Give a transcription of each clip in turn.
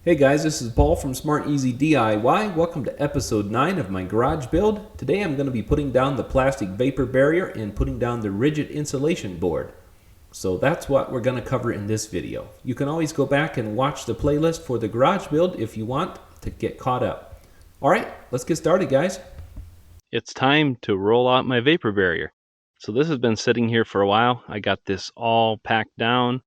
Hey guys, this is Paul from Smart Easy DIY. Welcome to episode 9 of my garage build. Today I'm going to be putting down the plastic vapor barrier and putting down the rigid insulation board. So that's what we're going to cover in this video. You can always go back and watch the playlist for the garage build if you want to get caught up. Alright, let's get started guys. It's time to roll out my vapor barrier. So this has been sitting here for a while. I got this all packed down.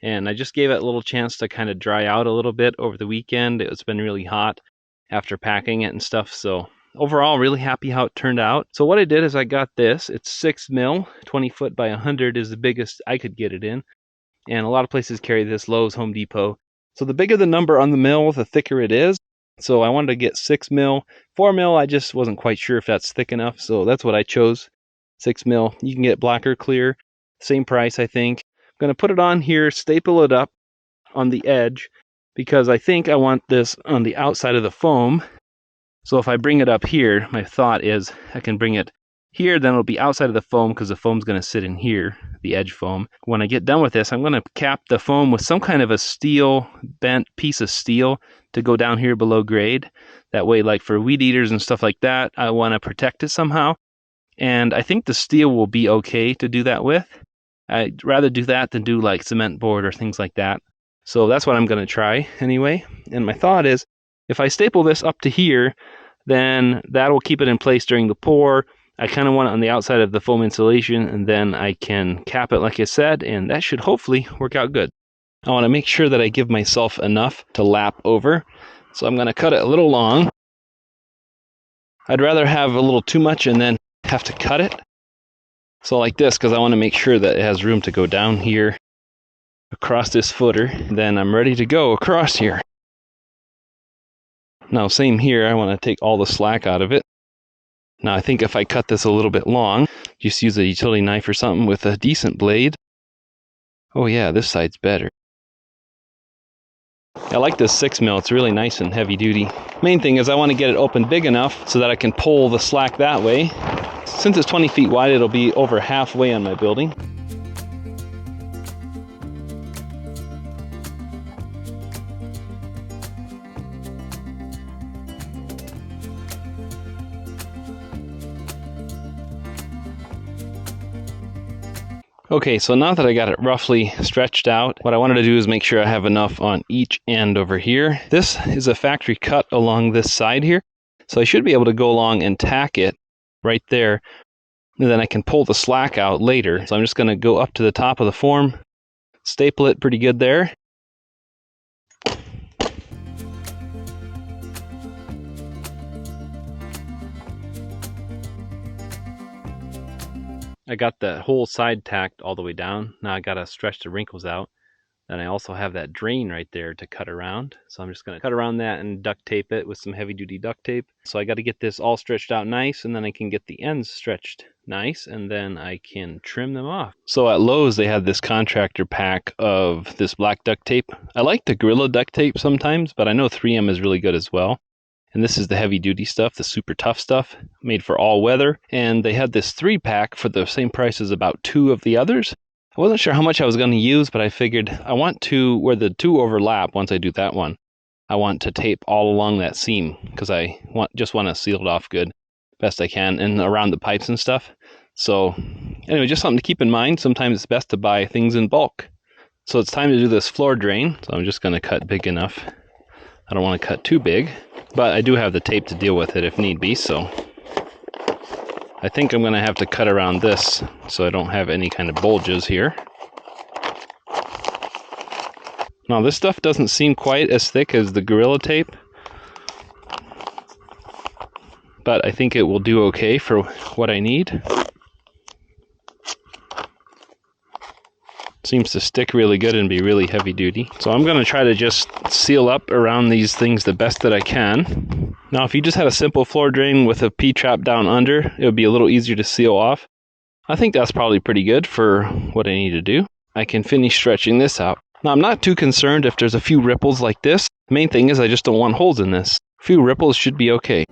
And I just gave it a little chance to kind of dry out a little bit over the weekend. It's been really hot after packing it and stuff. So overall, really happy how it turned out. So what I did is I got this. It's 6 mil, 20 foot by 100 is the biggest I could get it in. And a lot of places carry this, Lowe's, Home Depot. So the bigger the number on the mil, the thicker it is. So I wanted to get 6 mil. 4 mil, I just wasn't quite sure if that's thick enough. So that's what I chose, 6 mil. You can get black or clear. Same price, I think. I'm going to put it on here, staple it up on the edge, because I think I want this on the outside of the foam. So if I bring it up here, my thought is I can bring it here, then it'll be outside of the foam because the foam's going to sit in here, the edge foam. When I get done with this, I'm going to cap the foam with some kind of a steel, bent piece of steel to go down here below grade. That way, like for weed eaters and stuff like that, I want to protect it somehow. And I think the steel will be okay to do that with. I'd rather do that than do like cement board or things like that. So that's what I'm going to try anyway. And my thought is, if I staple this up to here, then that will keep it in place during the pour. I kind of want it on the outside of the foam insulation, and then I can cap it like I said, and that should hopefully work out good. I want to make sure that I give myself enough to lap over. So I'm going to cut it a little long. I'd rather have a little too much and then have to cut it. So like this, because I want to make sure that it has room to go down here across this footer. Then I'm ready to go across here. Now same here, I want to take all the slack out of it. Now I think if I cut this a little bit long, just use a utility knife or something with a decent blade. Oh yeah, this side's better. I like this 6 mil, it's really nice and heavy duty. Main thing is I want to get it open big enough so that I can pull the slack that way. Since it's 20 feet wide, it'll be over halfway on my building. Okay, so now that I got it roughly stretched out, what I wanted to do is make sure I have enough on each end over here. This is a factory cut along this side here, so I should be able to go along and tack it right there, and then I can pull the slack out later. So I'm just going to go up to the top of the form, staple it pretty good there. I got the whole side tacked all the way down. Now I got to stretch the wrinkles out. Then I also have that drain right there to cut around. So I'm just going to cut around that and duct tape it with some heavy duty duct tape. So I got to get this all stretched out nice, and then I can get the ends stretched nice, and then I can trim them off. So at Lowe's they had this contractor pack of this black duct tape. I like the Gorilla duct tape sometimes, but I know 3M is really good as well. And this is the heavy duty stuff, the super tough stuff, made for all weather. And they had this 3-pack for the same price as about 2 of the others. I wasn't sure how much I was going to use, but I figured I want to, where the 2 overlap, once I do that one, I want to tape all along that seam, because I just want to seal it off good, best I can, and around the pipes and stuff. So anyway, just something to keep in mind. Sometimes it's best to buy things in bulk. So it's time to do this floor drain. So I'm just going to cut big enough. I don't want to cut too big, but I do have the tape to deal with it if need be, so I think I'm going to have to cut around this so I don't have any kind of bulges here. Now this stuff doesn't seem quite as thick as the Gorilla tape, but I think it will do okay for what I need. Seems to stick really good and be really heavy duty. So I'm going to try to just seal up around these things the best that I can. Now if you just had a simple floor drain with a P-trap down under, it would be a little easier to seal off. I think that's probably pretty good for what I need to do. I can finish stretching this out. Now I'm not too concerned if there's a few ripples like this. The main thing is I just don't want holes in this. A few ripples should be okay.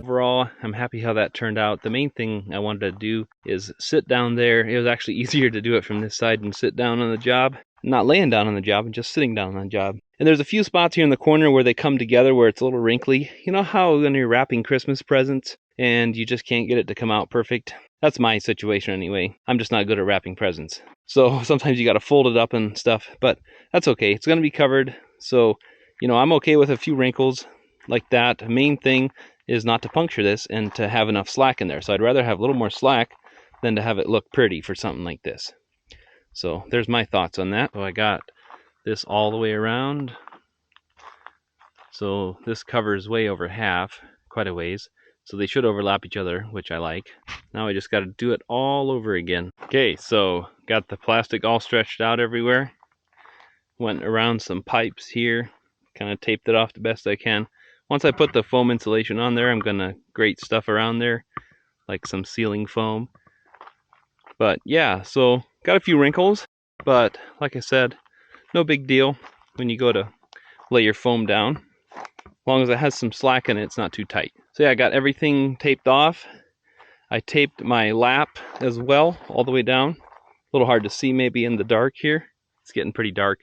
overall, I'm happy how that turned out. The main thing I wanted to do is sit down there. It was actually easier to do it from this side and sit down on the job. Not laying down on the job and just sitting down on the job. And there's a few spots here in the corner where they come together where it's a little wrinkly. You know how when you're wrapping Christmas presents and you just can't get it to come out perfect? That's my situation anyway. I'm just not good at wrapping presents. So sometimes you got to fold it up and stuff, but that's okay. It's going to be covered. So, I'm okay with a few wrinkles like that. The main thing is not to puncture this and to have enough slack in there. So I'd rather have a little more slack than to have it look pretty for something like this. So there's my thoughts on that. So I got this all the way around. So this covers way over half, quite a ways. So they should overlap each other, which I like. Now I just got to do it all over again. Okay, so got the plastic all stretched out everywhere. Went around some pipes here, kind of taped it off the best I can. Once I put the foam insulation on there, I'm going to grate stuff around there, like some sealing foam. But yeah, so got a few wrinkles, but like I said, no big deal when you go to lay your foam down. As long as it has some slack in it, it's not too tight. So yeah, I got everything taped off. I taped my lap as well, all the way down. A little hard to see maybe in the dark here. It's getting pretty dark,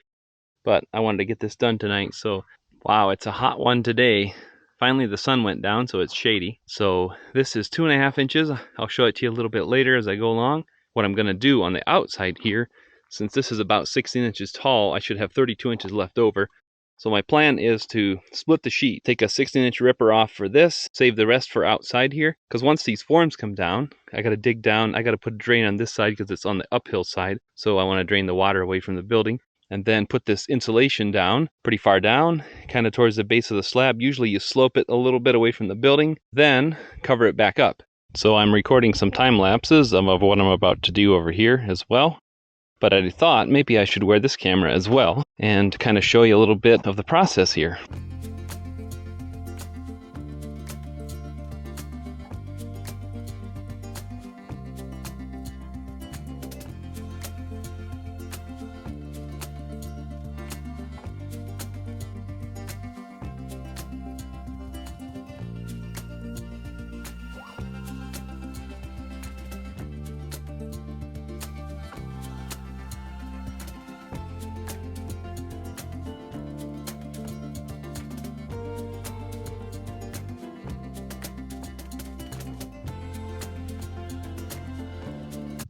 but I wanted to get this done tonight. So wow, it's a hot one today. Finally the sun went down, so it's shady. So this is 2.5 inches. I'll show it to you a little bit later as I go along. What I'm going to do on the outside here, since this is about 16 inches tall, I should have 32 inches left over. So my plan is to split the sheet, take a 16-inch ripper off for this, save the rest for outside here. Because once these forms come down, I got to dig down. I got to put a drain on this side because it's on the uphill side. So I want to drain the water away from the building. And then put this insulation down, pretty far down, kind of towards the base of the slab. Usually you slope it a little bit away from the building, then cover it back up. So I'm recording some time lapses of what I'm about to do over here as well. But I thought maybe I should wear this camera as well and kind of show you a little bit of the process here.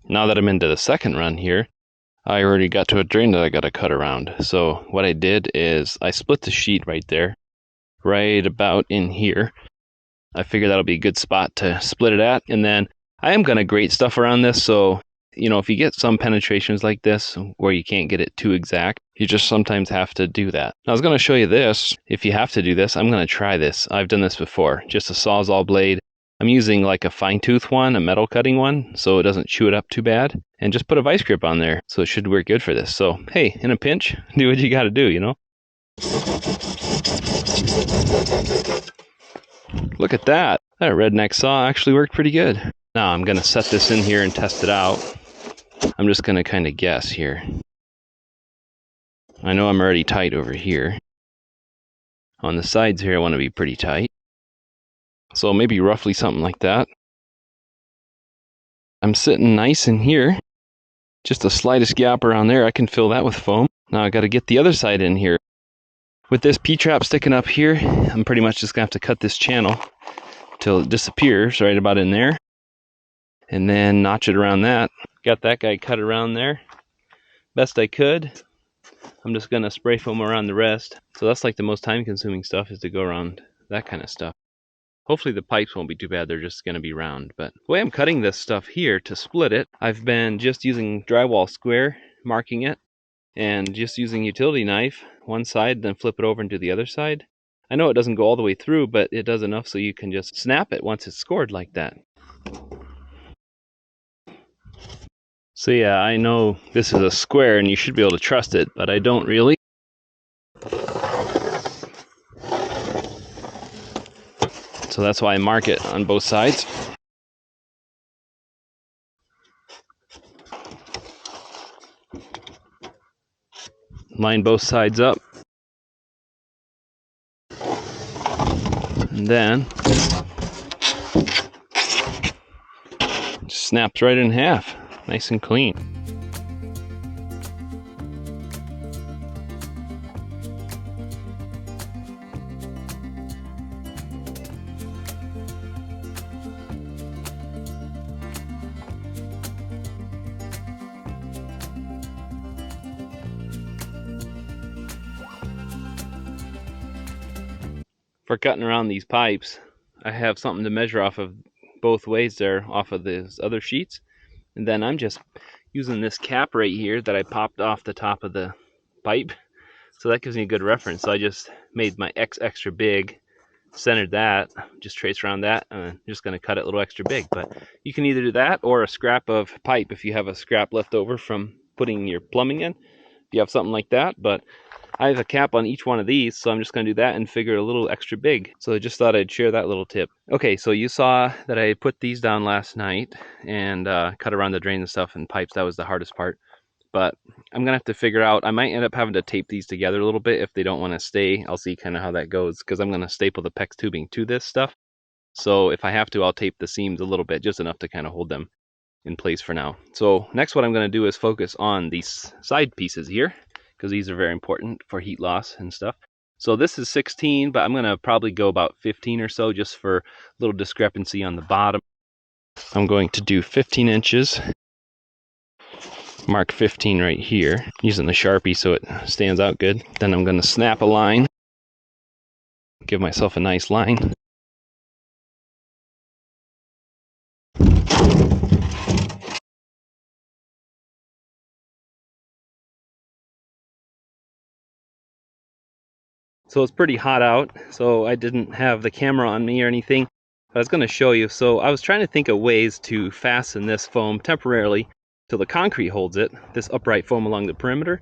Now that I'm into the second run here, I already got to a drain that I got to cut around. So what I did is I split the sheet right there, right about in here. I figured that'll be a good spot to split it at. And then I am going to grate stuff around this. So, if you get some penetrations like this where you can't get it too exact, you just sometimes have to do that. Now, I was going to show you this. If you have to do this, I'm going to try this. I've done this before. Just a Sawzall blade. I'm using like a fine tooth one, a metal cutting one, so it doesn't chew it up too bad. And just put a vice grip on there, so it should work good for this. So, hey, in a pinch, do what you got to do, Look at that. That redneck saw actually worked pretty good. Now I'm going to set this in here and test it out. I'm just going to kind of guess here. I know I'm already tight over here. On the sides here, I want to be pretty tight. So maybe roughly something like that. I'm sitting nice in here. Just the slightest gap around there, I can fill that with foam. Now I got to get the other side in here. With this P-trap sticking up here, I'm pretty much just going to have to cut this channel till it disappears right about in there. And then notch it around that. Got that guy cut around there. Best I could. I'm just going to spray foam around the rest. So that's like the most time consuming stuff, is to go around that kind of stuff. Hopefully the pipes won't be too bad, they're just going to be round. But the way I'm cutting this stuff here to split it, I've been just using drywall square, marking it, and just using utility knife, one side, then flip it over into the other side. I know it doesn't go all the way through, but it does enough so you can just snap it once it's scored like that. So yeah, I know this is a square and you should be able to trust it, but I don't really. So that's why I mark it on both sides. Line both sides up. And then snaps right in half, nice and clean. For cutting around these pipes, I have something to measure off of both ways there, off of these other sheets. And then I'm just using this cap right here that I popped off the top of the pipe. So that gives me a good reference. So I just made my X extra big, centered that, just trace around that, and I'm just going to cut it a little extra big. But you can either do that or a scrap of pipe if you have a scrap left over from putting your plumbing in. If you have something like that, but I have a cap on each one of these, so I'm just going to do that and figure a little extra big. So I just thought I'd share that little tip. Okay, so you saw that I put these down last night and cut around the drain and stuff and pipes. That was the hardest part. But I'm going to have to figure out, I might end up having to tape these together a little bit if they don't want to stay. I'll see kind of how that goes, because I'm going to staple the PEX tubing to this stuff. So if I have to, I'll tape the seams a little bit, just enough to kind of hold them in place for now. So next what I'm going to do is focus on these side pieces here, because these are very important for heat loss and stuff. So this is 16, but I'm going to probably go about 15 or so just for a little discrepancy on the bottom. I'm going to do 15 inches. Mark 15 right here, using the Sharpie so it stands out good. Then I'm going to snap a line, give myself a nice line. So it's pretty hot out, so I didn't have the camera on me or anything. I was going to show you. So I was trying to think of ways to fasten this foam temporarily till the concrete holds it, this upright foam along the perimeter.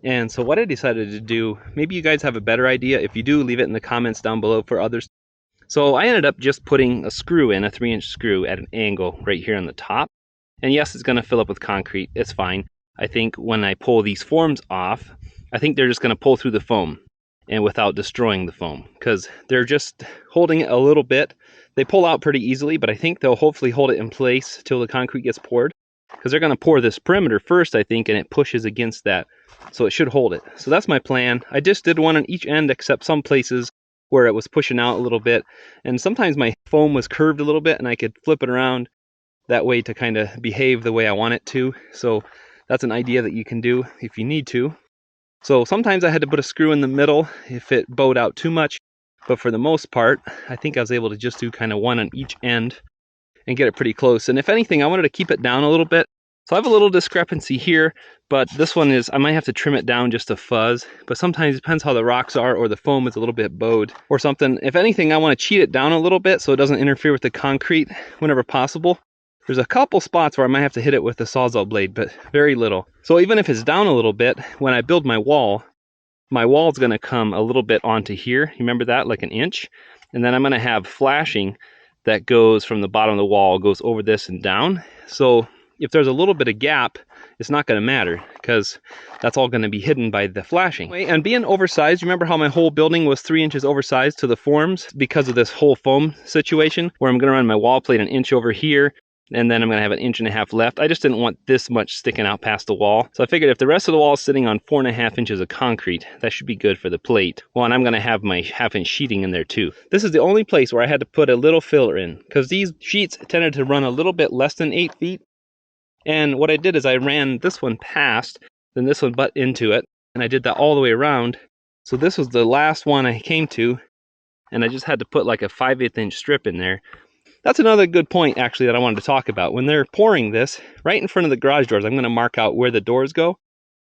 And so what I decided to do, maybe you guys have a better idea. If you do, leave it in the comments down below for others. So I ended up just putting a screw in, a 3-inch screw at an angle right here on the top. And yes, it's going to fill up with concrete. It's fine. I think when I pull these forms off, I think they're just going to pull through the foam and without destroying the foam, because they're just holding it a little bit. They pull out pretty easily, but I think they'll hopefully hold it in place till the concrete gets poured, because they're going to pour this perimeter first, I think, and it pushes against that, so it should hold it. So that's my plan. I just did one on each end, except some places where it was pushing out a little bit, and sometimes my foam was curved a little bit and I could flip it around that way to kind of behave the way I want it to. So that's an idea that you can do if you need to. So sometimes I had to put a screw in the middle if it bowed out too much, but for the most part, I think I was able to just do kind of one on each end and get it pretty close. And if anything, I wanted to keep it down a little bit. So I have a little discrepancy here, but this one is, I might have to trim it down just a fuzz, but sometimes it depends how the rocks are or the foam is a little bit bowed or something. If anything, I want to cheat it down a little bit so it doesn't interfere with the concrete whenever possible. There's a couple spots where I might have to hit it with the Sawzall blade, but very little. So even if it's down a little bit, when I build my wall's going to come a little bit onto here. You remember that? Like an inch. And then I'm going to have flashing that goes from the bottom of the wall, goes over this and down. So if there's a little bit of gap, it's not going to matter because that's all going to be hidden by the flashing. And being oversized, remember how my whole building was 3 inches oversized to the forms because of this whole foam situation where I'm going to run my wall plate an inch over here, and then I'm going to have an 1.5 inches left. I just didn't want this much sticking out past the wall. So I figured if the rest of the wall is sitting on 4.5 inches of concrete, that should be good for the plate. Well, and I'm going to have my 1/2-inch sheeting in there too. This is the only place where I had to put a little filler in because these sheets tended to run a little bit less than 8 feet. And what I did is I ran this one past, then this one butt into it, and I did that all the way around. So this was the last one I came to, and I just had to put like a 5/8 inch strip in there. That's another good point, actually, that I wanted to talk about. When they're pouring this, right in front of the garage doors, I'm going to mark out where the doors go.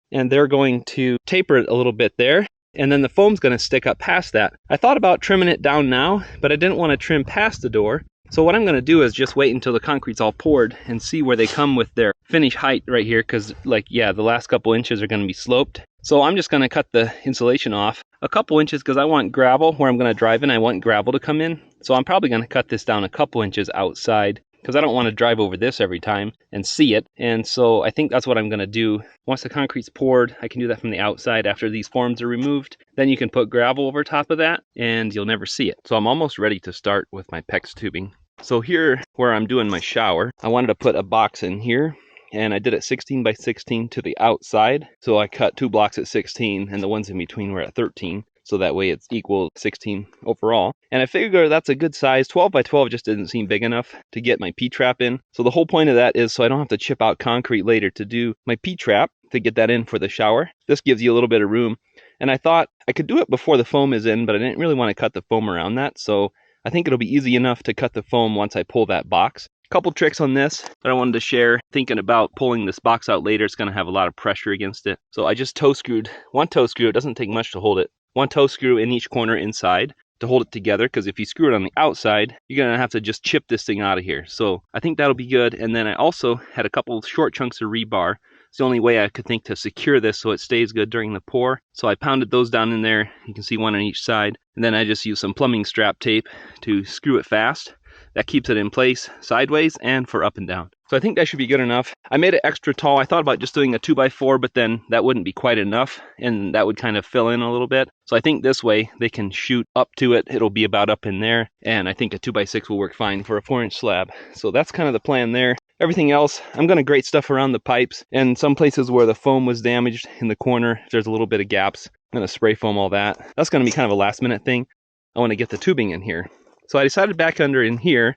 And they're going to taper it a little bit there. And then the foam's going to stick up past that. I thought about trimming it down now, but I didn't want to trim past the door. So what I'm going to do is just wait until the concrete's all poured and see where they come with their finish height right here. Because, like, yeah, the last couple inches are going to be sloped. So I'm just going to cut the insulation off a couple inches because I want gravel where I'm going to drive in. I want gravel to come in. So I'm probably going to cut this down a couple inches outside because I don't want to drive over this every time and see it. And so I think that's what I'm going to do. Once the concrete's poured, I can do that from the outside after these forms are removed. Then you can put gravel over top of that and you'll never see it. So I'm almost ready to start with my PEX tubing. So here, where I'm doing my shower, I wanted to put a box in here, and I did it 16 by 16 to the outside. So I cut 2 blocks at 16, and the ones in between were at 13. So that way it's equal 16 overall. And I figured that's a good size. 12 by 12 just didn't seem big enough to get my P-trap in. So the whole point of that is so I don't have to chip out concrete later to do my P-trap to get that in for the shower. This gives you a little bit of room. And I thought I could do it before the foam is in, but I didn't really want to cut the foam around that. So I think it'll be easy enough to cut the foam once I pull that box. Couple tricks on this that I wanted to share. Thinking about pulling this box out later, it's going to have a lot of pressure against it. So I just toe screwed one toe screw. It doesn't take much to hold it. One toe screw in each corner inside to hold it together, because if you screw it on the outside, you're going to have to just chip this thing out of here. So I think that'll be good. And then I also had a couple of short chunks of rebar. It's the only way I could think to secure this so it stays good during the pour. So I pounded those down in there. You can see one on each side. And then I just used some plumbing strap tape to screw it fast. That keeps it in place sideways and for up and down. So I think that should be good enough. I made it extra tall. I thought about just doing a 2x4, but then that wouldn't be quite enough, and that would kind of fill in a little bit. So I think this way they can shoot up to it. It'll be about up in there, and I think a 2x6 will work fine for a 4-inch slab. So that's kind of the plan there. Everything else, I'm going to grate stuff around the pipes, and some places where the foam was damaged in the corner, if there's a little bit of gaps, I'm going to spray foam all that. That's going to be kind of a last minute thing. I want to get the tubing in here. So I decided back under in here.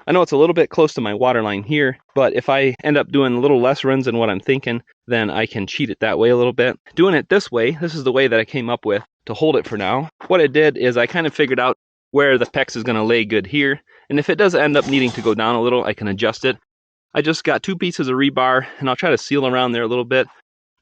I know it's a little bit close to my water line here, but if I end up doing a little less runs than what I'm thinking, then I can cheat it that way a little bit. Doing it this way, this is the way that I came up with to hold it for now. What I did is I kind of figured out where the PEX is going to lay good here, and if it does end up needing to go down a little, I can adjust it. I just got 2 pieces of rebar, and I'll try to seal around there a little bit.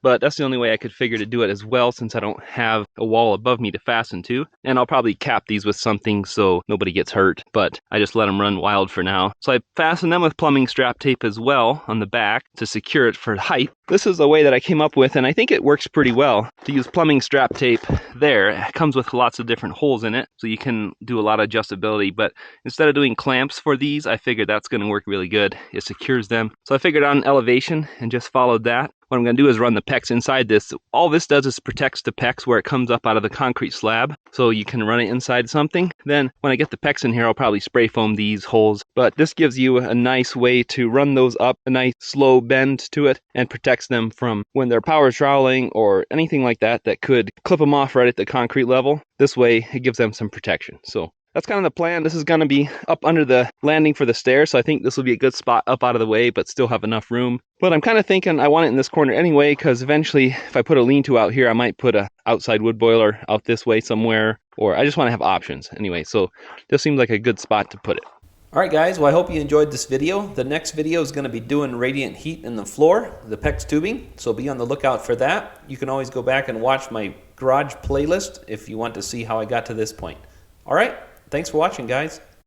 But that's the only way I could figure to do it as well, since I don't have a wall above me to fasten to. And I'll probably cap these with something so nobody gets hurt, but I just let them run wild for now. So I fasten them with plumbing strap tape as well on the back to secure it for height. This is the way that I came up with, and I think it works pretty well to use plumbing strap tape there. It comes with lots of different holes in it, so you can do a lot of adjustability. But instead of doing clamps for these, I figured that's going to work really good. It secures them. So I figured on elevation and just followed that. What I'm going to do is run the PEX inside this. All this does is protects the PEX where it comes up out of the concrete slab, so you can run it inside something. Then when I get the PEX in here, I'll probably spray foam these holes. But this gives you a nice way to run those up, a nice slow bend to it, and protects them from when they're power troweling or anything like that that could clip them off right at the concrete level. This way, it gives them some protection. So that's kind of the plan. This is going to be up under the landing for the stairs, so I think this will be a good spot up out of the way, but still have enough room. But I'm kind of thinking I want it in this corner anyway, because eventually, if I put a lean-to out here, I might put a outside wood boiler out this way somewhere, or I just want to have options anyway. So this seems like a good spot to put it. All right, guys, well, I hope you enjoyed this video. The next video is going to be doing radiant heat in the floor, the PEX tubing, so be on the lookout for that. You can always go back and watch my garage playlist if you want to see how I got to this point. All right, thanks for watching, guys.